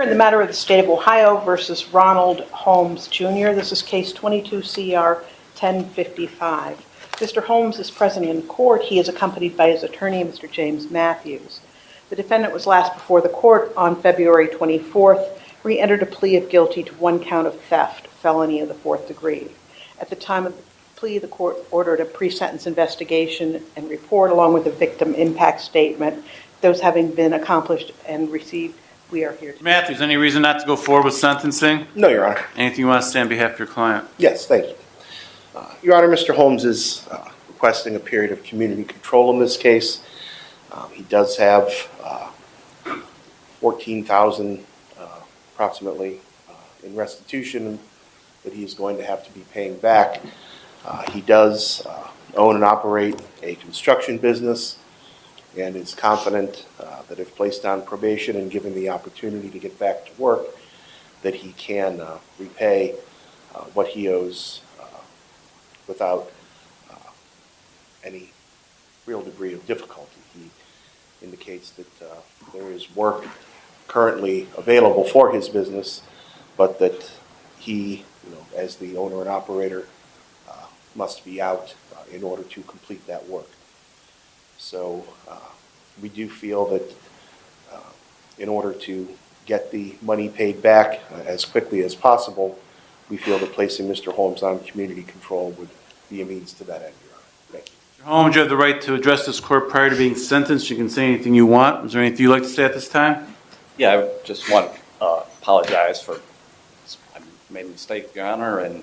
In the matter of the State of Ohio versus Ronald Holmes Jr., this is case 22 CR 1055. Mr. Holmes is present in court. He is accompanied by his attorney, Mr. James Matthews. The defendant was last before the court on February 24th, re-entered a plea of guilty to one count of theft, felony of the fourth degree. At the time of the plea, the court ordered a pre-sentence investigation and report along with a victim impact statement. Those having been accomplished and received, we are here. Matthews, any reason not to go forward with sentencing? No, Your Honor. Anything you want to say on behalf of your client? Yes, thank you. Your Honor, Mr. Holmes is requesting a period of community control in this case. He does have $14,000 approximately in restitution that he is going to have to be paying back. He does own and operate a construction business and is confident that if placed on probation and given the opportunity to get back to work, that he can repay what he owes without any real degree of difficulty. He indicates that there is work currently available for his business, but that he, as the owner and operator, must be out in order to complete that work. So we do feel that in order to get the money paid back as quickly as possible, we feel that placing Mr. Holmes on community control would be a means to that end, Your Honor. Thank you. Mr. Holmes, you have the right to address this court prior to being sentenced. You can say anything you want. Is there anything you'd like to say at this time? Yeah, I just want to apologize for I made a mistake, Your Honor, and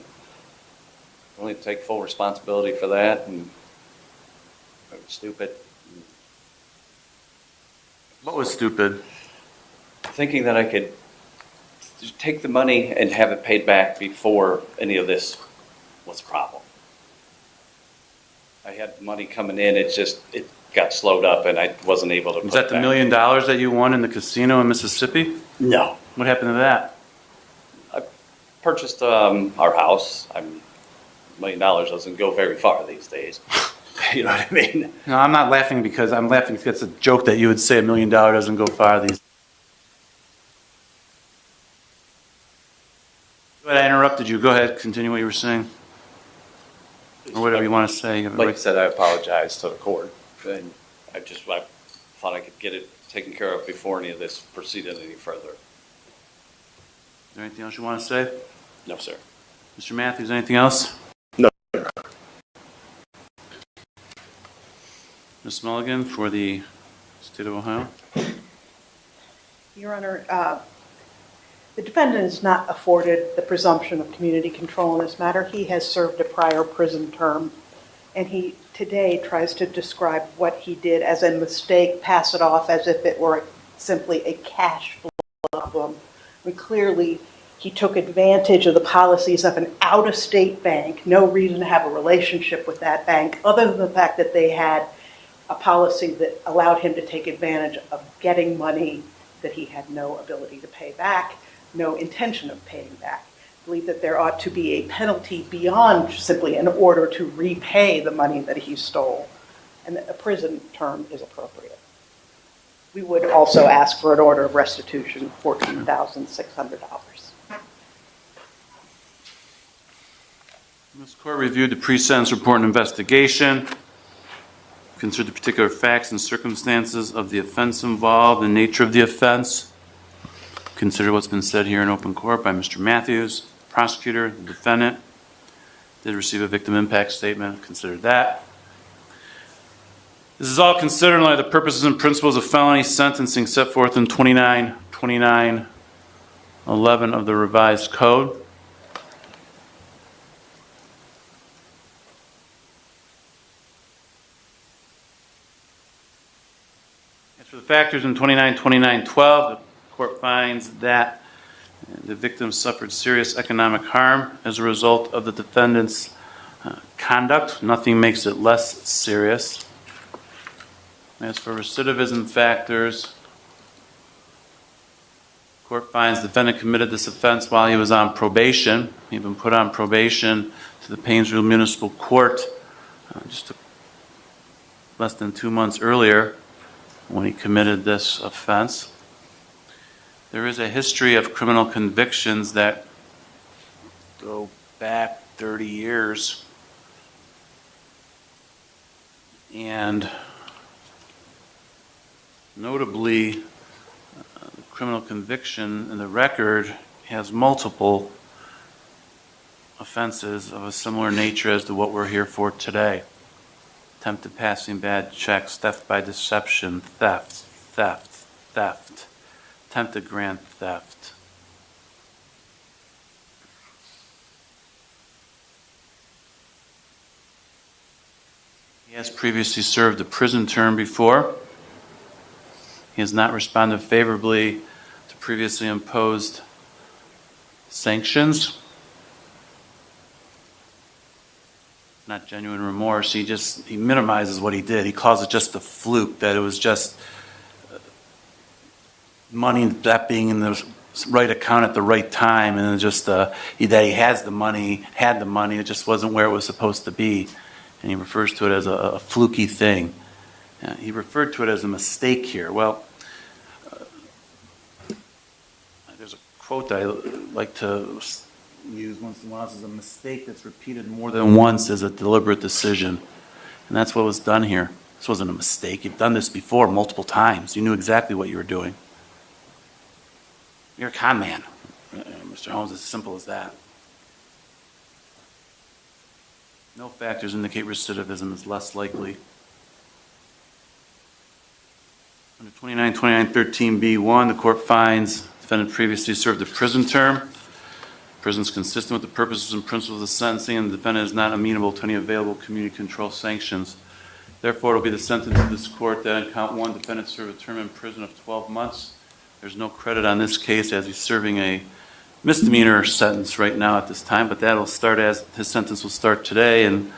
I only take full responsibility for that. And it was stupid. What was stupid? Thinking that I could just take the money and have it paid back before any of this was a problem. I had money coming in, it got slowed up and I wasn't able to. Was that the $1 million that you won in the casino in Mississippi? No. What happened to that? I purchased our house. $1 million doesn't go very far these days. You know what I mean? No, I'm not laughing because I'm laughing because it's a joke that you would say $1 million doesn't go far these days. I interrupted you. Go ahead. Continue what you were saying. Or whatever you want to say. Like I said, I apologize to the court. And I thought I could get it taken care of before any of this proceeded any further. Is there anything else you want to say? No, sir. Mr. Matthews, anything else? No. Ms. Mulligan for the State of Ohio. Your Honor, the defendant is not afforded the presumption of community control in this matter. He has served a prior prison term, and he today tries to describe what he did as a mistake, pass it off as if it were simply a cash flow problem. When clearly he took advantage of the policies of an out-of-state bank, no reason to have a relationship with that bank other than the fact that they had a policy that allowed him to take advantage of getting money that he had no ability to pay back, no intention of paying back. I believe that there ought to be a penalty beyond simply an order to repay the money that he stole, and that a prison term is appropriate. We would also ask for an order of restitution, $14,600. This court reviewed the pre-sentence report and investigation, considered the particular facts and circumstances of the offense involved, the nature of the offense, consider what's been said here in open court by Mr. Matthews, the prosecutor, the defendant, did receive a victim impact statement, considered that. This is all considered in light of the purposes and principles of felony sentencing set forth in 2929-11 of the revised code. As for the factors in 2929-12, the court finds that the victim suffered serious economic harm as a result of the defendant's conduct. Nothing makes it less serious. As for recidivism factors, the court finds the defendant committed this offense while he was on probation. He'd been put on probation to the Painesville Municipal Court just less than 2 months earlier when he committed this offense. There is a history of criminal convictions that go back 30 years. And notably, the criminal conviction in the record has multiple offenses of a similar nature as to what we're here for today. Attempted passing bad checks, theft by deception, theft, attempted grand theft. He has previously served a prison term before. He has not responded favorably to previously imposed sanctions. Not genuine remorse. He minimizes what he did. He calls it just a fluke, that it was just money, that being in the right account at the right time, and just that he had the money, it just wasn't where it was supposed to be. And he refers to it as a fluky thing. He referred to it as a mistake here. Well, there's a quote that I like to use once in a while. It says, a mistake that's repeated more than once is a deliberate decision. And that's what was done here. This wasn't a mistake. You've done this before multiple times. You knew exactly what you were doing. You're a con man, Mr. Holmes, as simple as that. No factors indicate recidivism is less likely. Under 2913B1, the court finds the defendant previously served a prison term. Prison is consistent with the purposes and principles of sentencing, and the defendant is not amenable to any available community control sanctions. Therefore, it will be the sentence of this court that on count one, defendant serve a term in prison of 12 months. There's no credit on this case as he's serving a misdemeanor sentence right now at this time, but that'll start as his sentence will start today, and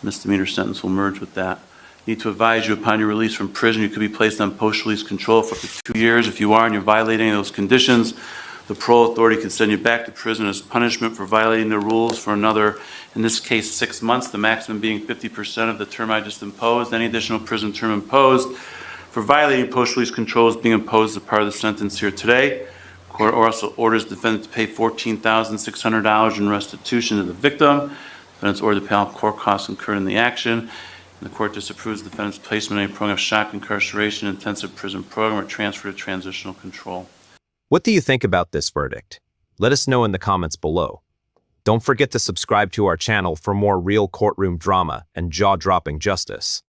misdemeanor sentence will merge with that. Need to advise you upon your release from prison, you could be placed on post-release control for up to 2 years. If you are and you're violating those conditions, the parole authority can send you back to prison as punishment for violating the rules for another, in this case, 6 months, the maximum being 50% of the term I just imposed. Any additional prison term imposed for violating post-release control is being imposed as part of the sentence here today. Court also orders the defendant to pay $14,600 in restitution to the victim. Defendant's ordered to pay all court costs incurred in the action. And the court disapproves the defendant's placement in a program of shock incarceration, intensive prison program, or transfer to transitional control. What do you think about this verdict? Let us know in the comments below. Don't forget to subscribe to our channel for more real courtroom drama and jaw-dropping justice.